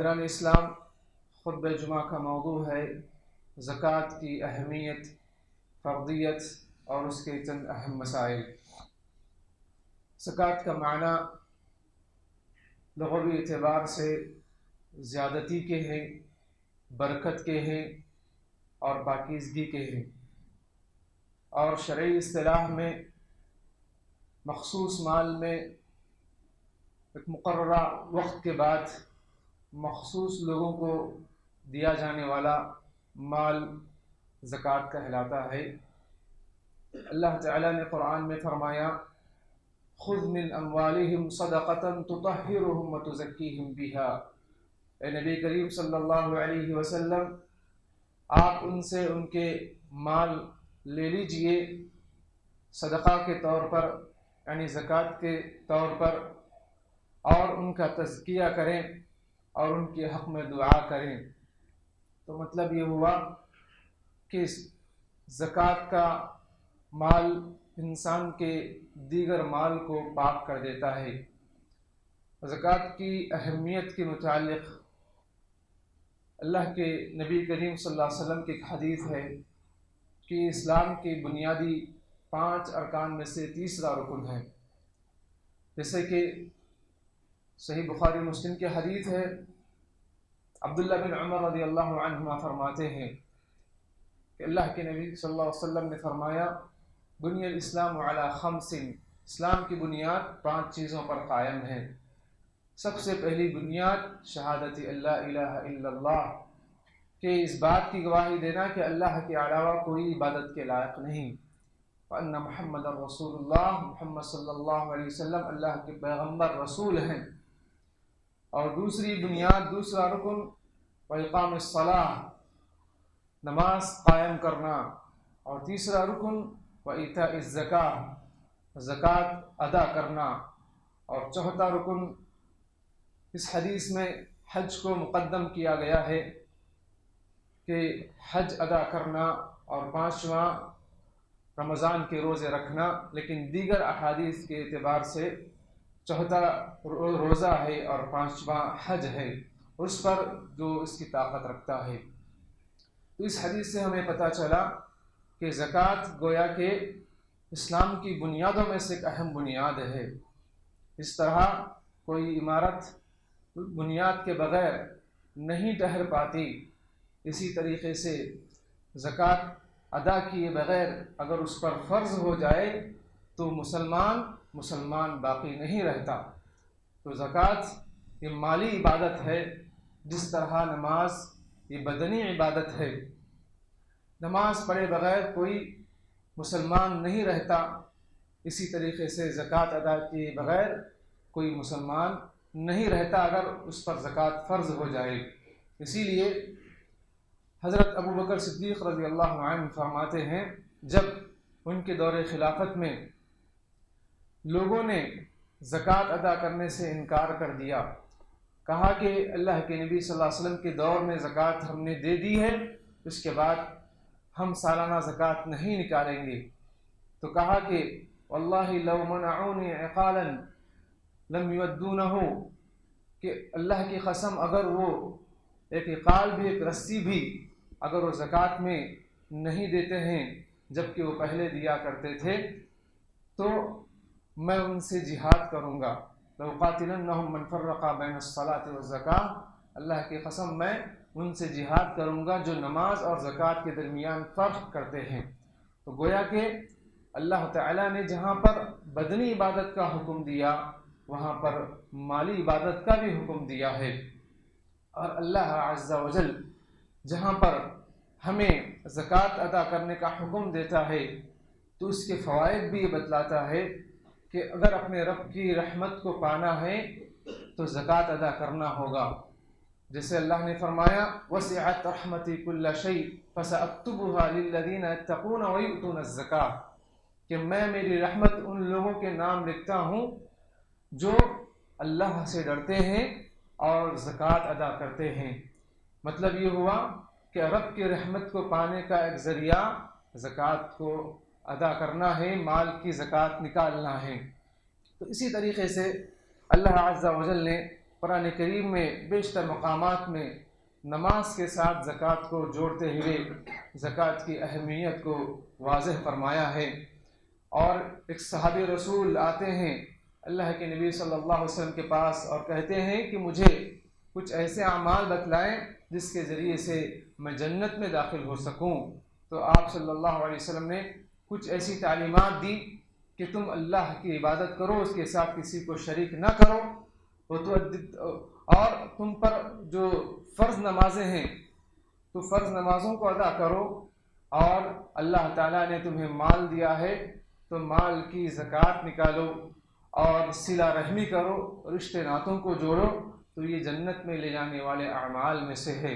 برادران اسلام، خطبہ جمعہ کا موضوع ہے زکوٰۃ کی اہمیت، فرضیت اور اس کے چند اہم مسائل۔ زکوٰۃ کا معنی لغوی اعتبار سے زیادتی کے ہیں، برکت کے ہیں اور پاکیزگی کے ہیں، اور شرعی اصطلاح میں مخصوص مال میں ایک مقررہ وقت کے بعد مخصوص لوگوں کو دیا جانے والا مال زکوٰۃ کہلاتا ہے۔ اللہ تعالیٰ نے قرآن میں فرمایا، خذ من اموالہم صدقۃ تطہرہم وتزکیہم بہا۔ اے نبی کریم صلی اللہ علیہ وسلم، آپ ان سے ان کے مال لے لیجئے صدقہ کے طور پر، یعنی زکوٰۃ کے طور پر، اور ان کا تزکیہ کریں اور ان کے حق میں دعا کریں۔ تو مطلب یہ ہوا کہ زکوٰۃ کا مال انسان کے دیگر مال کو پاک کر دیتا ہے۔ زکوٰۃ کی اہمیت کے متعلق اللہ کے نبی کریم صلی اللہ علیہ وسلم کی ایک حدیث ہے کہ اسلام کی بنیادی 5 ارکان میں سے تیسرا رکن ہے، جیسے کہ صحیح بخاری مسلم کی حدیث ہے۔ عبداللہ بن عمر رضی اللہ عنہما فرماتے ہیں کہ اللہ کے نبی صلی اللہ علیہ وسلم نے فرمایا، بنی الاسلام علی 5، اسلام کی بنیاد 5 چیزوں پر قائم ہے۔ سب سے پہلی بنیاد شہادت اللہ الہ الا اللہ، کہ اس بات کی گواہی دینا کہ اللہ کے علاوہ کوئی عبادت کے لائق نہیں، وَأَنَّ محمد رسول اللہ، محمد صلی اللہ علیہ وسلم اللہ کے پیغمبر رسول ہیں۔ اور دوسری بنیاد، دوسرا رکن، وَإِقَامِ الصَّلَاةِ، نماز قائم کرنا، اور تیسرا رکن، وَإِيتَاءِ الزَّكَاةِ، زکوٰۃ ادا کرنا، اور چوتھا رکن اس حدیث میں حج کو مقدم کیا گیا ہے کہ حج ادا کرنا، اور 5واں رمضان کے روزے رکھنا، لیکن دیگر احادیث کے اعتبار سے چوتھا روزہ ہے اور 5واں حج ہے، اس پر جو اس کی طاقت رکھتا ہے۔ تو اس حدیث سے ہمیں پتہ چلا کہ زکوٰۃ گویا کہ اسلام کی بنیادوں میں سے ایک اہم بنیاد ہے۔ اس طرح کوئی عمارت بنیاد کے بغیر نہیں ٹھہر پاتی، اسی طریقے سے زکوٰۃ ادا کیے بغیر اگر اس پر فرض ہو جائے تو مسلمان باقی نہیں رہتا۔ تو زکوٰۃ یہ مالی عبادت ہے، جس طرح نماز یہ بدنی عبادت ہے۔ نماز پڑھے بغیر کوئی مسلمان نہیں رہتا، اسی طریقے سے زکوٰۃ ادا کیے بغیر کوئی مسلمان نہیں رہتا اگر اس پر زکوٰۃ فرض ہو جائے۔ اسی لیے حضرت ابو بکر صدیق رضی اللہ عنہ فرماتے ہیں، جب ان کے دور خلافت میں لوگوں نے زکوٰۃ ادا کرنے سے انکار کر دیا، کہا کہ اللہ کے نبی صلی اللہ علیہ وسلم کے دور میں زکوٰۃ ہم نے دے دی ہے، اس کے بعد ہم سالانہ زکوٰۃ نہیں نکالیں گے، تو کہا کہ واللہ لو منعونی عقالا لم یودونہ، کہ اللہ کی قسم اگر وہ ایک عقال بھی، ایک رسی بھی اگر وہ زکوٰۃ میں نہیں دیتے ہیں جبکہ وہ پہلے دیا کرتے تھے، تو میں ان سے جہاد کروں گا، لَأُقَاتِلَنَّهُمْ مَنْ فَرَّقَ بَيْنَ الصَّلَاةِ وَالزَّكَاةِ، اللہ کی قسم میں ان سے جہاد کروں گا جو نماز اور زکوٰۃ کے درمیان فرق کرتے ہیں۔ تو گویا کہ اللہ تعالیٰ نے جہاں پر بدنی عبادت کا حکم دیا، وہاں پر مالی عبادت کا بھی حکم دیا ہے، اور اللہ عز و جل جہاں پر ہمیں زکوٰۃ ادا کرنے کا حکم دیتا ہے تو اس کے فوائد بھی یہ بتلاتا ہے کہ اگر اپنے رب کی رحمت کو پانا ہے تو زکوٰۃ ادا کرنا ہوگا۔ جیسے اللہ نے فرمایا، وسعت رحمتی کل شیء فساکتبها للذین یتقون ویؤتون الزکاة، کہ میں میری رحمت ان لوگوں کے نام لکھتا ہوں جو اللہ سے ڈرتے ہیں اور زکوٰۃ ادا کرتے ہیں۔ مطلب یہ ہوا کہ رب کی رحمت کو پانے کا ایک ذریعہ زکوٰۃ کو ادا کرنا ہے، مال کی زکوٰۃ نکالنا ہے۔ تو اسی طریقے سے اللہ عز و جل نے قرآن کریم میں بیشتر مقامات میں نماز کے ساتھ زکوٰۃ کو جوڑتے ہوئے زکوٰۃ کی اہمیت کو واضح فرمایا ہے۔ اور ایک صحابی رسول آتے ہیں اللہ کے نبی صلی اللہ علیہ وسلم کے پاس اور کہتے ہیں کہ مجھے کچھ ایسے اعمال بتلائیں جس کے ذریعے سے میں جنت میں داخل ہو سکوں۔ تو آپ صلی اللہ علیہ وسلم نے کچھ ایسی تعلیمات دی کہ تم اللہ کی عبادت کرو، اس کے ساتھ کسی کو شریک نہ کرو، اور تم پر جو فرض نمازیں ہیں تو فرض نمازوں کو ادا کرو، اور اللہ تعالیٰ نے تمہیں مال دیا ہے تو مال کی زکوٰۃ نکالو، اور صلہ رحمی کرو، رشتے ناتوں کو جوڑو، تو یہ جنت میں لے جانے والے اعمال میں سے ہے۔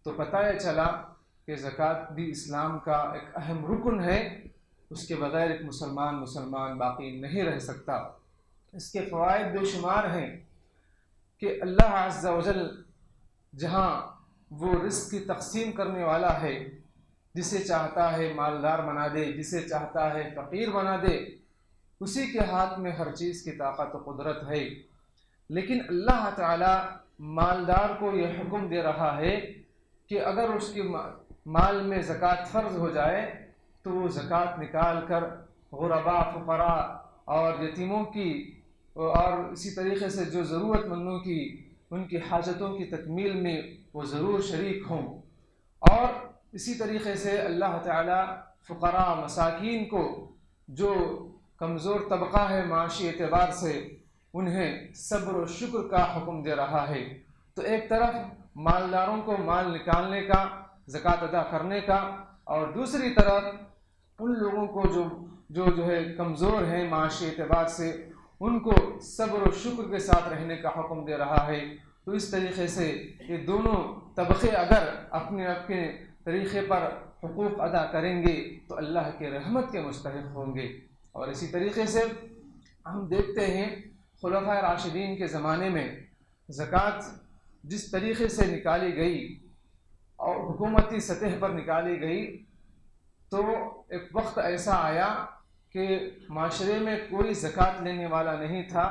تو پتہ یہ چلا کہ زکوٰۃ بھی اسلام کا ایک اہم رکن ہے، اس کے بغیر ایک مسلمان باقی نہیں رہ سکتا۔ اس کے فوائد بے شمار ہیں کہ اللہ عز و جل جہاں وہ رزق کی تقسیم کرنے والا ہے، جسے چاہتا ہے مالدار بنا دے، جسے چاہتا ہے فقیر بنا دے، اسی کے ہاتھ میں ہر چیز کی طاقت و قدرت ہے۔ لیکن اللہ تعالی مالدار کو یہ حکم دے رہا ہے کہ اگر اس کے مال میں زکوٰۃ فرض ہو جائے تو وہ زکوٰۃ نکال کر غرباء، فقراء اور یتیموں کی اور اسی طریقے سے جو ضرورت مندوں کی ان کی حاجتوں کی تکمیل میں وہ ضرور شریک ہوں۔ اور اسی طریقے سے اللہ تعالی فقراء، مساکین کو، جو کمزور طبقہ ہے معاشی اعتبار سے، انہیں صبر و شکر کا حکم دے رہا ہے۔ تو ایک طرف مالداروں کو مال نکالنے کا، زکوٰۃ ادا کرنے کا، اور دوسری طرف ان لوگوں کو جو ہے کمزور ہیں معاشی اعتبار سے، ان کو صبر و شکر کے ساتھ رہنے کا حکم دے رہا ہے۔ تو اس طریقے سے یہ دونوں طبقے اگر اپنے طریقے پر حقوق ادا کریں گے تو اللہ کے رحمت کے مستحق ہوں گے۔ اور اسی طریقے سے ہم دیکھتے ہیں خلفائے راشدین کے زمانے میں زکوٰۃ جس طریقے سے نکالی گئی اور حکومتی سطح پر نکالی گئی، تو ایک وقت ایسا آیا کہ معاشرے میں کوئی زکوٰۃ لینے والا نہیں تھا،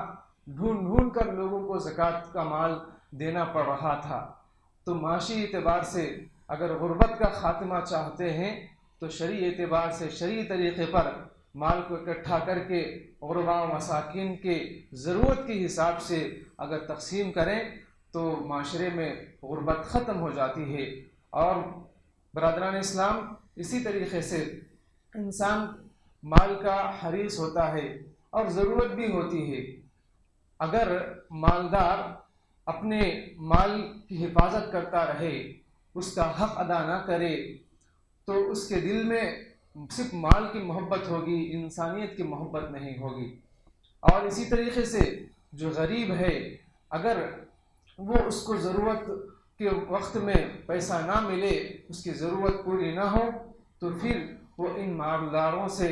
ڈھونڈ کر لوگوں کو زکوٰۃ کا مال دینا پڑ رہا تھا۔ تو معاشی اعتبار سے اگر غربت کا خاتمہ چاہتے ہیں تو شرعی اعتبار سے، شرعی طریقے پر مال کو اکٹھا کر کے غرباء و مساکین کے ضرورت کے حساب سے اگر تقسیم کریں تو معاشرے میں غربت ختم ہو جاتی ہے۔ اور برادران اسلام، اسی طریقے سے انسان مال کا حریص ہوتا ہے اور ضرورت بھی ہوتی ہے۔ اگر مالدار اپنے مال کی حفاظت کرتا رہے، اس کا حق ادا نہ کرے، تو اس کے دل میں صرف مال کی محبت ہوگی، انسانیت کی محبت نہیں ہوگی۔ اور اسی طریقے سے جو غریب ہے، اگر وہ اس کو ضرورت کے وقت میں پیسہ نہ ملے، اس کی ضرورت پوری نہ ہو، تو پھر وہ ان مالداروں سے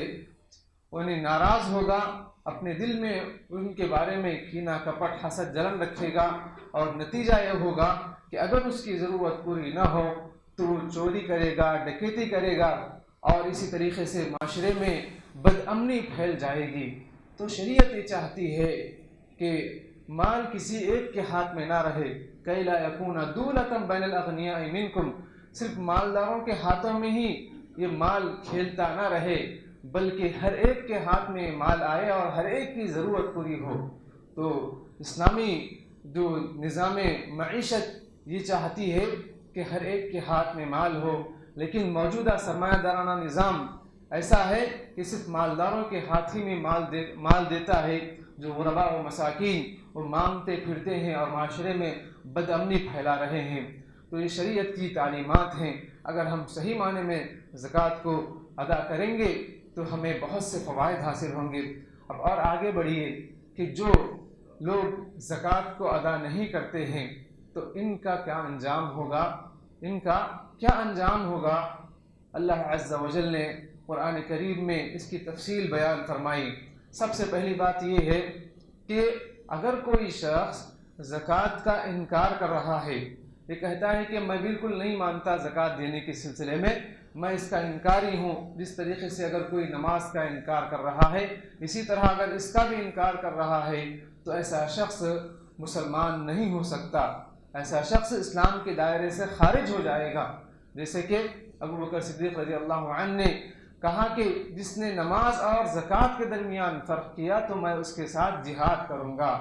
انہیں ناراض ہوگا، اپنے دل میں ان کے بارے میں کینہ، کپٹ، حسد، جلن رکھے گا، اور نتیجہ یہ ہوگا کہ اگر اس کی ضرورت پوری نہ ہو تو وہ چوری کرے گا، ڈکیتی کرے گا، اور اسی طریقے سے معاشرے میں بد امنی پھیل جائے گی۔ تو شریعت یہ چاہتی ہے کہ مال کسی ایک کے ہاتھ میں نہ رہے، کَيْ لَا يَكُونَ دُولَةً بَيْنَ الْأَغْنِيَاءِ مِنْكُمْ، صرف مالداروں کے ہاتھوں میں ہی یہ مال کھیلتا نہ رہے، بلکہ ہر ایک کے ہاتھ میں مال آئے اور ہر ایک کی ضرورت پوری ہو۔ تو اسلامی جو نظام معیشت یہ چاہتی ہے کہ ہر ایک کے ہاتھ میں مال ہو، لیکن موجودہ سرمایہ دارانہ نظام ایسا ہے کہ صرف مالداروں کے ہاتھ ہی میں مال دیتا ہے، جو غرباء و مساکین وہ مانگتے پھرتے ہیں اور معاشرے میں بد امنی پھیلا رہے ہیں۔ تو یہ شریعت کی تعلیمات ہیں، اگر ہم صحیح معنی میں زکوٰۃ کو ادا کریں گے تو ہمیں بہت سے فوائد حاصل ہوں گے۔ اب اور آگے بڑھیے کہ جو لوگ زکوٰۃ کو ادا نہیں کرتے ہیں تو ان کا کیا انجام ہوگا، اللہ عز و جل نے قرآن کریم میں اس کی تفصیل بیان فرمائی۔ سب سے پہلی بات یہ ہے کہ اگر کوئی شخص زکوٰۃ کا انکار کر رہا ہے، یہ کہتا ہے کہ میں بالکل نہیں مانتا زکوٰۃ دینے کے سلسلے میں اس کا انکاری ہوں، جس طریقے سے اگر کوئی نماز کا انکار کر رہا ہے، اسی طرح اگر اس کا بھی انکار کر رہا ہے، تو ایسا شخص مسلمان نہیں ہو سکتا، ایسا شخص اسلام کے دائرے سے خارج ہو جائے گا۔ جیسے کہ ابو بکر صدیق رضی اللہ عنہ نے کہا کہ جس نے نماز اور زکوٰۃ کے درمیان فرق کیا تو میں اس کے ساتھ جہاد کروں گا،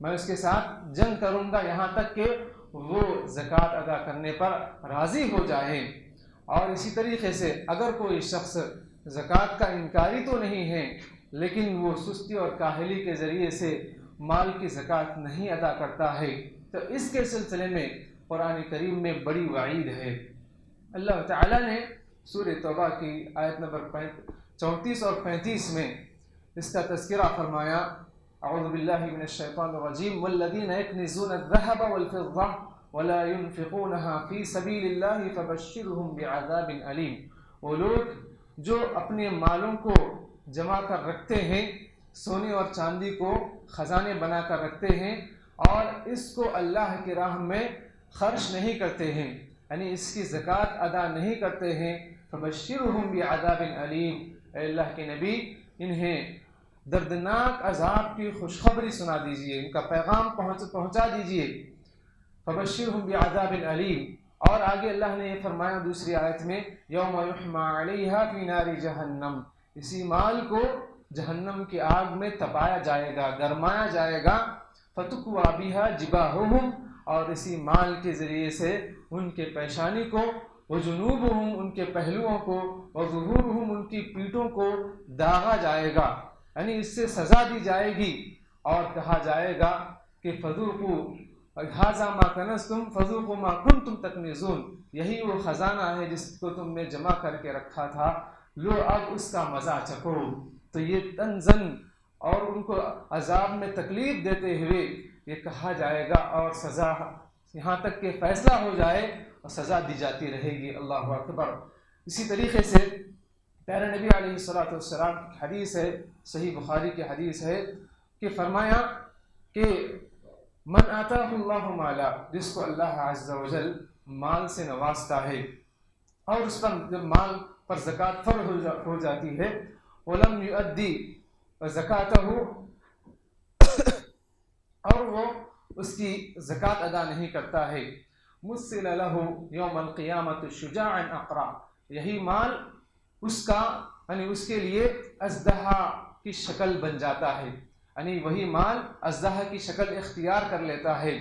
میں اس کے ساتھ جنگ کروں گا، یہاں تک کہ وہ زکوٰۃ ادا کرنے پر راضی ہو جائے۔ اور اسی طریقے سے اگر کوئی شخص زکوٰۃ کا انکاری تو نہیں ہے لیکن وہ سستی اور کاہلی کے ذریعے سے مال کی زکوٰۃ نہیں ادا کرتا ہے تو اس کے سلسلے میں قرآن کریم میں بڑی وعید ہے۔ اللہ تعالیٰ نے سورہ توبہ کی آیت نمبر 34 اور 35 میں اس کا تذکرہ فرمایا، اعوذ باللہ من الشیطان الرجیم والذین یکنزون الذہب والفضہ ولا ينفقونها فی سبیل اللہ فبشرهم بعذاب علیم۔ وہ لوگ جو اپنے مالوں کو جمع کر رکھتے ہیں، سونے اور چاندی کو خزانے بنا کر رکھتے ہیں اور اس کو اللہ کی راہ میں خرچ نہیں کرتے ہیں، یعنی اس کی زکوٰۃ ادا نہیں کرتے ہیں، فبشرهم بعذاب علیم، اے اللہ کے نبی انہیں دردناک عذاب کی خوشخبری سنا دیجئے، ان کا پیغام پہنچا دیجئے، فبشرهم بعذاب علیم۔ اور آگے اللہ نے یہ فرمایا دوسری آیت میں، یوم یحمى علیہا فی نار جہنم، اسی مال کو جہنم کی آگ میں تپایا جائے گا، گرمایا جائے گا، فتکوی بہا جباہہم، اور اسی مال کے ذریعے سے ان کے پیشانی کو، وجنوبہم ان کے پہلوؤں کو، وظہورہم ان کی پیٹھوں کو داغا جائے گا، یعنی اس سے سزا دی جائے گی اور کہا جائے گا کہ فذوقوا ھذا ما کنزتم فذوقوا ما کنتم تکنزون، یہی وہ خزانہ ہے جس کو تم نے جمع کر کے رکھا تھا، لو اب اس کا مزہ چکھو۔ تو یہ تنزن اور ان کو عذاب میں تکلیف دیتے ہوئے یہ کہا جائے گا اور سزا یہاں تک کہ فیصلہ ہو جائے اور سزا دی جاتی رہے گی۔ اللہ اکبر۔ اسی طریقے سے پیارے نبی علیہ الصلوۃ والسلام کی حدیث ہے، صحیح بخاری کی حدیث ہے کہ فرمایا کہ من آتاہ اللہ مالا، جس کو اللہ عز و جل مال سے نوازتا ہے اور اس پر جب مال پر زکوٰۃ فرض ہو جاتی ہے، ولم یؤدی زکاتہ، اور وہ اس کی زکوٰۃ ادا نہیں کرتا ہے، مثل لہ یوم القیامۃ شجاعا اقرع، یہی مال اس کا یعنی اس کے لیے اژدہا کی شکل بن جاتا ہے، یعنی وہی مال اژدہا کی شکل اختیار کر لیتا ہے،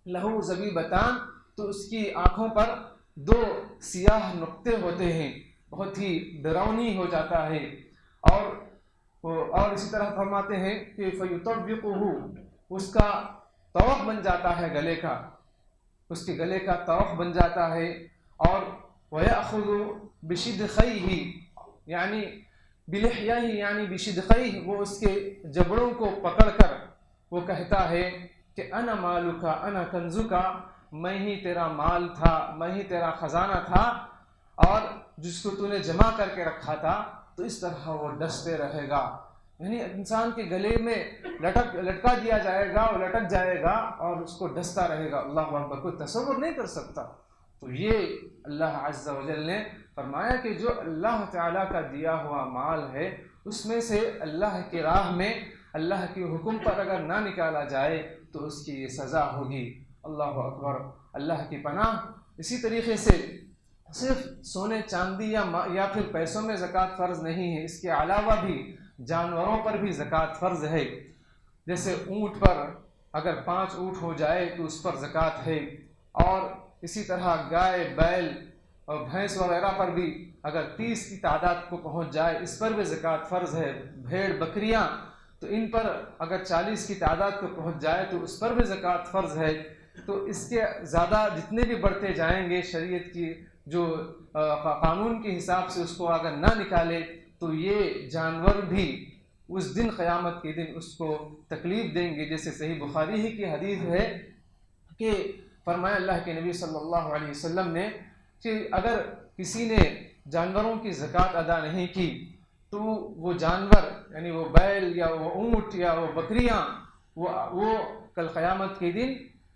لہو زبیبتان، تو اس کی آنکھوں پر دو سیاہ نقطے ہوتے ہیں، بہت ہی ڈراؤنی ہو جاتا ہے، اور اسی طرح فرماتے ہیں کہ فیطوقہ، اس کا طوق بن جاتا ہے گلے کا، اس کے گلے کا طوق بن جاتا ہے، اور وَيَأْخُذُ بِشِدْخَيْهِ یعنی بِلِحْيَيْهِ یعنی بِشِدْخَيْهِ، وہ اس کے جبڑوں کو پکڑ کر وہ کہتا ہے کہ انا مالکا انا کنزکا، میں ہی تیرا مال تھا، میں ہی تیرا خزانہ تھا، اور جس کو تو نے جمع کر کے رکھا تھا، تو اس طرح وہ ڈستے رہے گا، یعنی انسان کے گلے میں لٹکا دیا جائے گا، وہ لٹک جائے گا اور اس کو ڈستا رہے گا۔ اللہ اکبر، کوئی تصور نہیں کر سکتا۔ تو یہ اللہ عز و جل نے فرمایا کہ جو اللہ تعالیٰ کا دیا ہوا مال ہے اس میں سے اللہ کی راہ میں اللہ کے حکم پر اگر نہ نکالا جائے تو اس کی یہ سزا ہوگی۔ اللہ اکبر، اللہ کی پناہ۔ اسی طریقے سے صرف سونے چاندی یا پھر پیسوں میں زکوٰۃ فرض نہیں ہے، اس کے علاوہ بھی جانوروں پر بھی زکوٰۃ فرض ہے، جیسے اونٹ پر اگر 5 اونٹ ہو جائے تو اس پر زکوٰۃ ہے، اور اسی طرح گائے، بیل اور بھینس وغیرہ پر بھی اگر 30 کی تعداد کو پہنچ جائے اس پر بھی زکوٰۃ فرض ہے، بھیڑ بکریاں تو ان پر اگر 40 کی تعداد کو پہنچ جائے تو اس پر بھی زکوٰۃ فرض ہے۔ تو اس کے زیادہ جتنے بھی بڑھتے جائیں گے، شریعت کی جو قانون کے حساب سے اس کو اگر نہ نکالے تو یہ جانور بھی اس دن قیامت کے دن اس کو تکلیف دیں گے، جیسے صحیح بخاری ہی کی حدیث ہے کہ فرمایا اللہ کے نبی صلی اللہ علیہ وسلم نے کہ اگر کسی نے جانوروں کی زکوٰۃ ادا نہیں کی تو وہ جانور یعنی وہ بیل یا وہ اونٹ یا وہ بکریاں وہ کل قیامت کے دن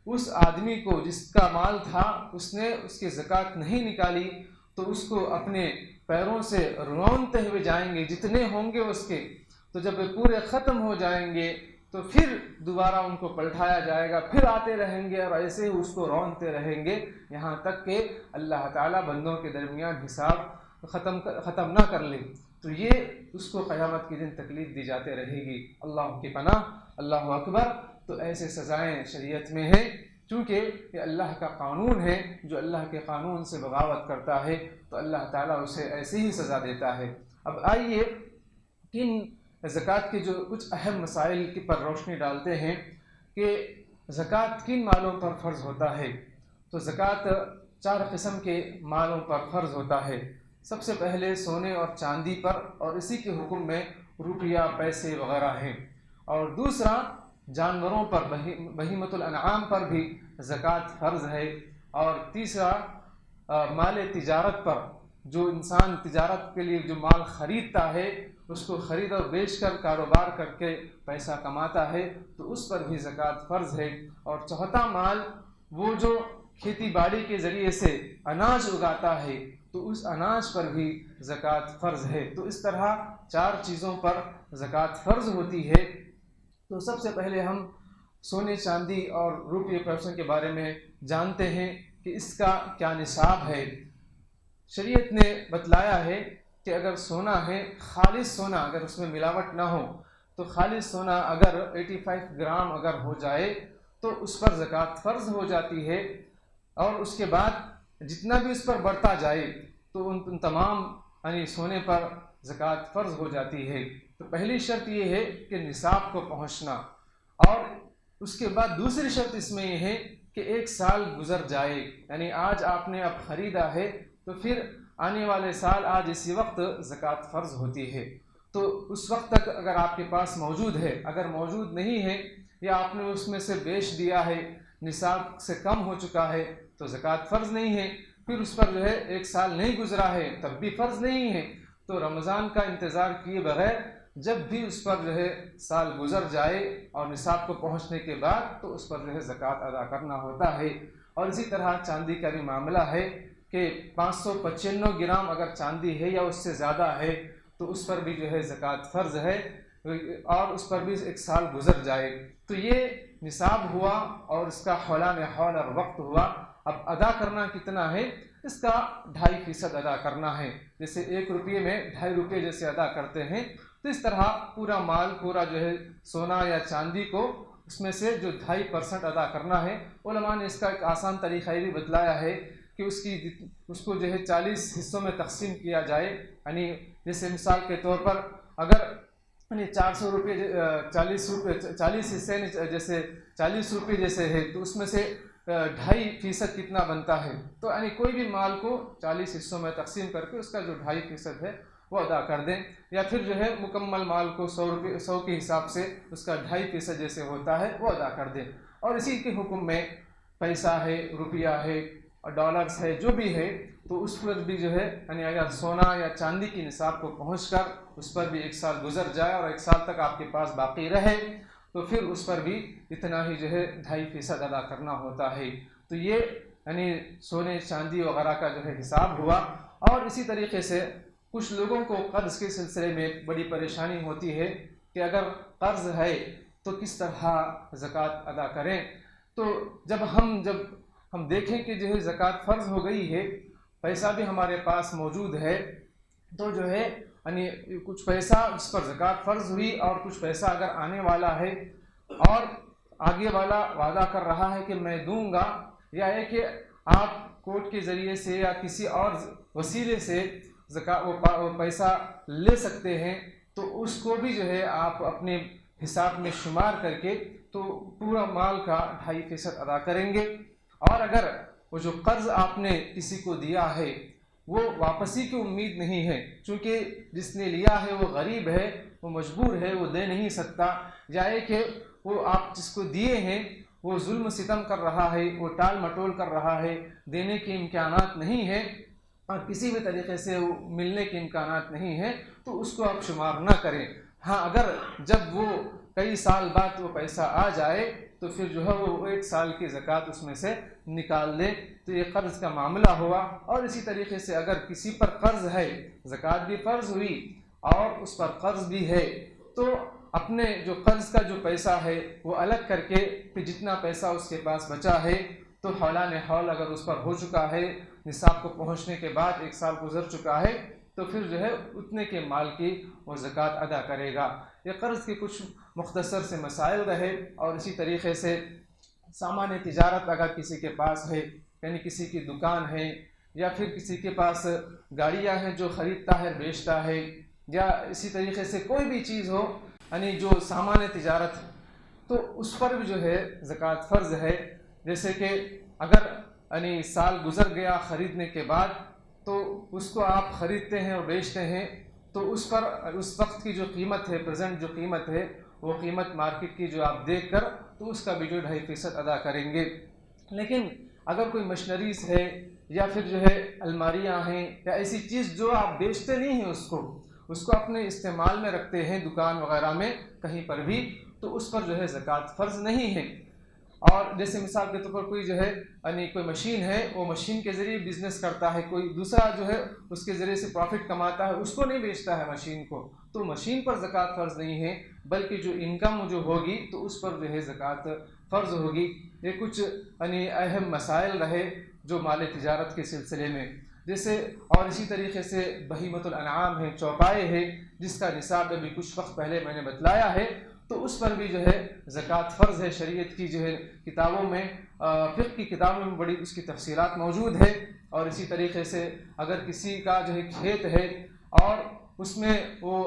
اس آدمی کو جس کا مال تھا اس نے اس کی زکوٰۃ نہیں نکالی تو اس کو اپنے پیروں سے رونتے ہوئے جائیں گے، جتنے ہوں گے اس کے، تو جب پورے ختم ہو جائیں گے تو پھر دوبارہ ان کو پلٹایا جائے گا، پھر آتے رہیں گے اور ایسے ہی اس کو رونتے رہیں گے یہاں تک کہ اللہ تعالیٰ بندوں کے درمیان حساب ختم نہ کر لے۔ تو یہ اس کو قیامت کے دن تکلیف دی جاتے رہے گی۔ اللہ کی پناہ، اللہ اکبر۔ تو ایسے سزائیں شریعت میں ہیں، چونکہ یہ اللہ کا قانون ہے، جو اللہ کے قانون سے بغاوت کرتا ہے تو اللہ تعالیٰ اسے ایسی ہی سزا دیتا ہے۔ اب آئیے کن زکوٰۃ کے جو کچھ اہم مسائل کی پر روشنی ڈالتے ہیں کہ زکوٰۃ کن مالوں پر فرض ہوتا ہے۔ تو زکوٰۃ 4 قسم کے مالوں پر فرض ہوتا ہے۔ سب سے پہلے سونے اور چاندی پر، اور اسی کے حکم میں روپیہ، پیسے وغیرہ ہیں۔ اور دوسرا جانوروں پر، بہیمۃ الانعام پر بھی زکوٰۃ فرض ہے۔ اور تیسرا مال تجارت پر، جو انسان تجارت کے لیے جو مال خریدتا ہے، اس کو خرید اور بیچ کر کاروبار کر کے پیسہ کماتا ہے، تو اس پر بھی زکوٰۃ فرض ہے۔ اور چوتھا مال، وہ جو کھیتی باڑی کے ذریعے سے اناج اگاتا ہے، تو اس اناج پر بھی زکوٰۃ فرض ہے۔ تو اس طرح 4 چیزوں پر زکوٰۃ فرض ہوتی ہے۔ تو سب سے پہلے ہم سونے چاندی اور روپے پیسوں کے بارے میں جانتے ہیں کہ اس کا کیا نصاب ہے۔ شریعت نے بتلایا ہے کہ اگر سونا ہے، خالص سونا، اگر اس میں ملاوٹ نہ ہو، تو خالص سونا اگر 85 گرام اگر ہو جائے تو اس پر زکوٰۃ فرض ہو جاتی ہے۔ اور اس کے بعد جتنا بھی اس پر بڑھتا جائے تو ان تمام یعنی سونے پر زکوٰۃ فرض ہو جاتی ہے۔ تو پہلی شرط یہ ہے کہ نصاب کو پہنچنا، اور اس کے بعد دوسری شرط اس میں یہ ہے کہ 1 سال گزر جائے، یعنی آج آپ نے اب خریدا ہے تو پھر آنے والے سال آج اسی وقت زکوٰۃ فرض ہوتی ہے۔ تو اس وقت تک اگر آپ کے پاس موجود ہے، اگر موجود نہیں ہے یا آپ نے اس میں سے بیچ دیا ہے، نصاب سے کم ہو چکا ہے، تو زکوٰۃ فرض نہیں ہے۔ پھر اس پر جو ہے 1 سال نہیں گزرا ہے تب بھی فرض نہیں ہے، تو رمضان کا انتظار کیے بغیر جب بھی اس پر جو ہے سال گزر جائے اور نصاب کو پہنچنے کے بعد تو اس پر جو ہے زکوٰۃ ادا کرنا ہوتا ہے۔ اور اسی طرح چاندی کا بھی معاملہ ہے کہ 595 گرام اگر چاندی ہے یا اس سے زیادہ ہے تو اس پر بھی جو ہے زکوٰۃ فرض ہے، اور اس پر بھی 1 سال گزر جائے۔ تو یہ نصاب ہوا اور اس کا حولان حول اور وقت ہوا۔ اب ادا کرنا کتنا ہے؟ اس کا 2.5% ادا کرنا ہے۔ جیسے 1 روپے میں 2.5 روپے جیسے ادا کرتے ہیں، تو اس طرح پورا مال، پورا جو ہے سونا یا چاندی کو اس میں سے جو 2.5% ادا کرنا ہے۔ علماء نے اس کا ایک آسان طریقہ یہ بھی بتلایا ہے کہ اس کو جو ہے 40 حصوں میں تقسیم کیا جائے۔ یعنی جیسے مثال کے طور پر اگر یعنی 400 روپے 40 حصے جیسے 40 روپے جیسے ہے، تو اس میں سے 2.5% کتنا بنتا ہے؟ تو یعنی کوئی بھی مال کو 40 حصوں میں تقسیم کر کے اس کا جو 2.5% ہے وہ ادا کر دیں، یا پھر جو ہے مکمل مال کو 100 کے حساب سے اس کا 2.5% جیسے ہوتا ہے وہ ادا کر دیں۔ اور اسی کے حکم میں پیسہ ہے، روپیہ ہے اور ڈالرز ہے، جو بھی ہے، تو اس پر بھی جو ہے یعنی اگر سونا یا چاندی کی نصاب کو پہنچ کر اس پر بھی 1 سال گزر جائے اور 1 سال تک آپ کے پاس باقی رہے تو پھر اس پر بھی اتنا ہی جو ہے 2.5% ادا کرنا ہوتا ہے۔ تو یہ یعنی سونے چاندی وغیرہ کا جو ہے حساب ہوا۔ اور اسی طریقے سے کچھ لوگوں کو قرض کے سلسلے میں بڑی پریشانی ہوتی ہے کہ اگر قرض ہے تو کس طرح زکوٰۃ ادا کریں۔ تو جب ہم دیکھیں کہ جو ہے زکوٰۃ فرض ہو گئی ہے، پیسہ بھی ہمارے پاس موجود ہے، تو جو ہے یعنی کچھ پیسہ اس پر زکوٰۃ فرض ہوئی اور کچھ پیسہ اگر آنے والا ہے اور آگے والا وعدہ کر رہا ہے کہ میں دوں گا، یا ہے کہ آپ کورٹ کے ذریعے سے یا کسی اور وسیلے سے وہ پیسہ لے سکتے ہیں، تو اس کو بھی جو ہے آپ اپنے حساب میں شمار کر کے تو پورا مال کا 2.5% ادا کریں گے۔ اور اگر وہ جو قرض آپ نے کسی کو دیا ہے وہ واپسی کی امید نہیں ہے، چونکہ جس نے لیا ہے وہ غریب ہے، وہ مجبور ہے، وہ دے نہیں سکتا، یا کہ وہ آپ جس کو دیے ہیں وہ ظلم ستم کر رہا ہے، وہ ٹال مٹول کر رہا ہے، دینے کے امکانات نہیں ہیں اور کسی بھی طریقے سے وہ ملنے کے امکانات نہیں ہیں، تو اس کو آپ شمار نہ کریں۔ ہاں اگر جب وہ کئی سال بعد وہ پیسہ آ جائے تو پھر جو ہے وہ 1 سال کی زکوٰۃ اس میں سے نکال دے، تو یہ قرض کا معاملہ ہوا۔ اور اسی طریقے سے اگر کسی پر قرض ہے، زکوٰۃ بھی فرض ہوئی اور اس پر قرض بھی ہے، تو اپنے جو قرض کا جو پیسہ ہے وہ الگ کر کے پھر جتنا پیسہ اس کے پاس بچا ہے تو حولان حول اگر اس پر ہو چکا ہے، نصاب کو پہنچنے کے بعد 1 سال گزر چکا ہے، تو پھر جو ہے اتنے کے مال کی وہ زکوٰۃ ادا کرے گا۔ یہ قرض کے کچھ مختصر سے مسائل رہے، اور اسی طریقے سے سامان تجارت اگر کسی کے پاس ہے، یعنی کسی کی دکان ہے یا پھر کسی کے پاس گاڑیاں ہیں جو خریدتا ہے بیچتا ہے، یا اسی طریقے سے کوئی بھی چیز ہو یعنی جو سامان تجارت، تو اس پر بھی جو ہے زکوٰۃ فرض ہے۔ جیسے کہ اگر یعنی سال گزر گیا خریدنے کے بعد، تو اس کو آپ خریدتے ہیں اور بیچتے ہیں، تو اس پر اس وقت کی جو قیمت ہے، پریزنٹ جو قیمت ہے، وہ قیمت مارکیٹ کی جو آپ دیکھ کر تو اس کا بھی جو 2.5% ادا کریں گے۔ لیکن اگر کوئی مشنریز ہے یا پھر جو ہے الماریاں ہیں یا ایسی چیز جو آپ بیچتے نہیں ہیں، اس کو اپنے استعمال میں رکھتے ہیں دکان وغیرہ میں کہیں پر بھی، تو اس پر جو ہے زکوٰۃ فرض نہیں ہے۔ اور جیسے مثال کے طور پر کوئی جو ہے یعنی کوئی مشین ہے، وہ مشین کے ذریعے بزنس کرتا ہے، کوئی دوسرا جو ہے اس کے ذریعے سے پروفٹ کماتا ہے، اس کو نہیں بیچتا ہے مشین کو، تو مشین پر زکوٰۃ فرض نہیں ہے، بلکہ جو انکم جو ہوگی تو اس پر جو ہے زکوٰۃ فرض ہوگی۔ یہ کچھ یعنی اہم مسائل رہے جو مال تجارت کے سلسلے میں۔ جیسے اور اسی طریقے سے بہیمۃ الانعام ہے، چوپائے ہے، جس کا نصاب ابھی کچھ وقت پہلے میں نے بتلایا ہے، تو اس پر بھی جو ہے زکوٰۃ فرض ہے۔ شریعت کی جو ہے کتابوں میں، فقہ کی کتابوں میں بڑی اس کی تفصیلات موجود ہے۔ اور اسی طریقے سے اگر کسی کا جو ہے کھیت ہے اور اس میں وہ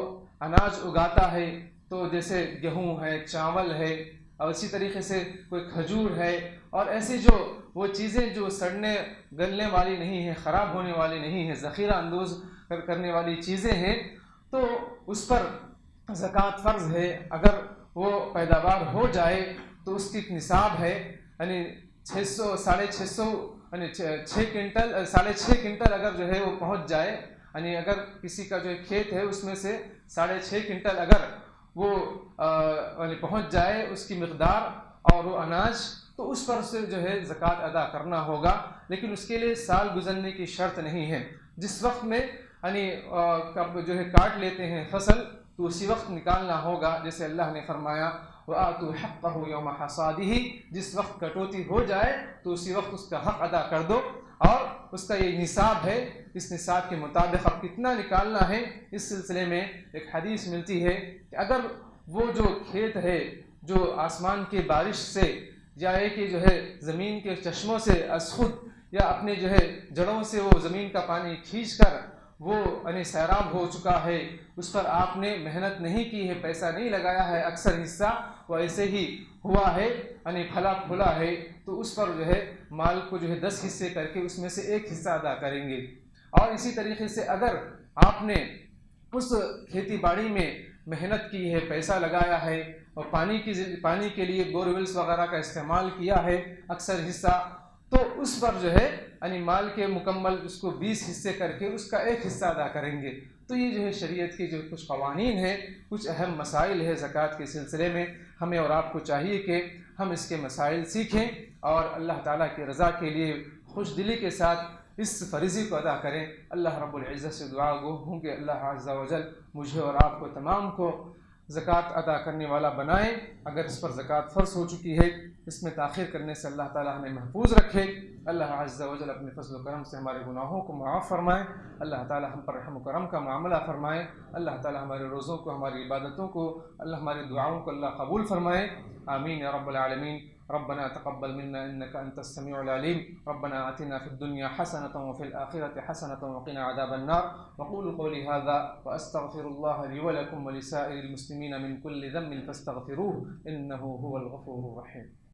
اناج اگاتا ہے، تو جیسے گیہوں ہے، چاول ہے، اور اسی طریقے سے کوئی کھجور ہے، اور ایسی جو وہ چیزیں جو سڑنے گلنے والی نہیں ہیں، خراب ہونے والی نہیں ہیں، ذخیرہ اندوز کرنے والی چیزیں ہیں، تو اس پر زکوٰۃ فرض ہے۔ اگر وہ پیداوار ہو جائے تو اس کی نصاب ہے، یعنی 600 650 یعنی 6 کنٹل 6.5 کنٹل اگر جو ہے وہ پہنچ جائے، یعنی اگر کسی کا جو کھیت ہے اس میں سے 6.5 کنٹل اگر وہ یعنی پہنچ جائے اس کی مقدار اور وہ اناج، تو اس پر سے جو ہے زکوٰۃ ادا کرنا ہوگا۔ لیکن اس کے لیے سال گزرنے کی شرط نہیں ہے۔ جس وقت میں یعنی جو ہے کاٹ لیتے ہیں فصل، تو اسی وقت نکالنا ہوگا، جیسے اللہ نے فرمایا وَآتُوا حَقَّهُ يَوْمَ حَصَادِهِ، جس وقت کٹوتی ہو جائے تو اسی وقت اس کا حق ادا کر دو۔ اور اس کا یہ نصاب ہے، اس نصاب کے مطابق اب کتنا نکالنا ہے، اس سلسلے میں ایک حدیث ملتی ہے کہ اگر وہ جو کھیت ہے جو آسمان کی بارش سے یا ایک جو ہے زمین کے چشموں سے از خود یا اپنے جو ہے جڑوں سے وہ زمین کا پانی کھینچ کر وہ یعنی سیراب ہو چکا ہے، اس پر آپ نے محنت نہیں کی ہے، پیسہ نہیں لگایا ہے، اکثر حصہ وہ ایسے ہی ہوا ہے، یعنی پھلا پھولا ہے، تو اس پر جو ہے مال کو جو ہے 10 حصے کر کے اس میں سے 1 حصہ ادا کریں گے۔ اور اسی طریقے سے اگر آپ نے اس کھیتی باڑی میں محنت کی ہے، پیسہ لگایا ہے اور پانی کے لیے بور ویلز وغیرہ کا استعمال کیا ہے اکثر حصہ، تو اس پر جو ہے یعنی مال کے مکمل اس کو 20 حصے کر کے اس کا 1 حصہ ادا کریں گے۔ تو یہ جو ہے شریعت کی جو کچھ قوانین ہیں، کچھ اہم مسائل ہے زکوٰۃ کے سلسلے میں، ہمیں اور آپ کو چاہیے کہ ہم اس کے مسائل سیکھیں اور اللہ تعالیٰ کی رضا کے لیے خوش دلی کے ساتھ اس فریضے کو ادا کریں۔ اللہ رب العزت سے دعا گو ہوں کہ اللہ عز و جل مجھے اور آپ کو تمام کو زکوٰۃ ادا کرنے والا بنائیں۔ اگر اس پر زکوٰۃ فرض ہو چکی ہے، اس میں تاخیر کرنے سے اللہ تعالیٰ ہمیں محفوظ رکھے۔ اللہ عز و جل اپنے فضل و کرم سے ہمارے گناہوں کو معاف فرمائے۔ اللہ تعالیٰ ہم پر رحم و کرم کا معاملہ فرمائے۔ اللہ تعالیٰ ہمارے روزوں کو، ہماری عبادتوں کو، اللہ ہماری دعاؤں کو اللہ قبول فرمائے۔ آمین یا رب العالمین۔ ربنا تقبل منا انك انت السميع العليم، ربنا آتنا في الدنيا حسنة وفي الآخرة حسنة وقنا عذاب النار. وقولوا قولي هذا واستغفر الله لي ولكم ولسائر المسلمين من كل ذنب فاستغفروه انه هو الغفور الرحيم.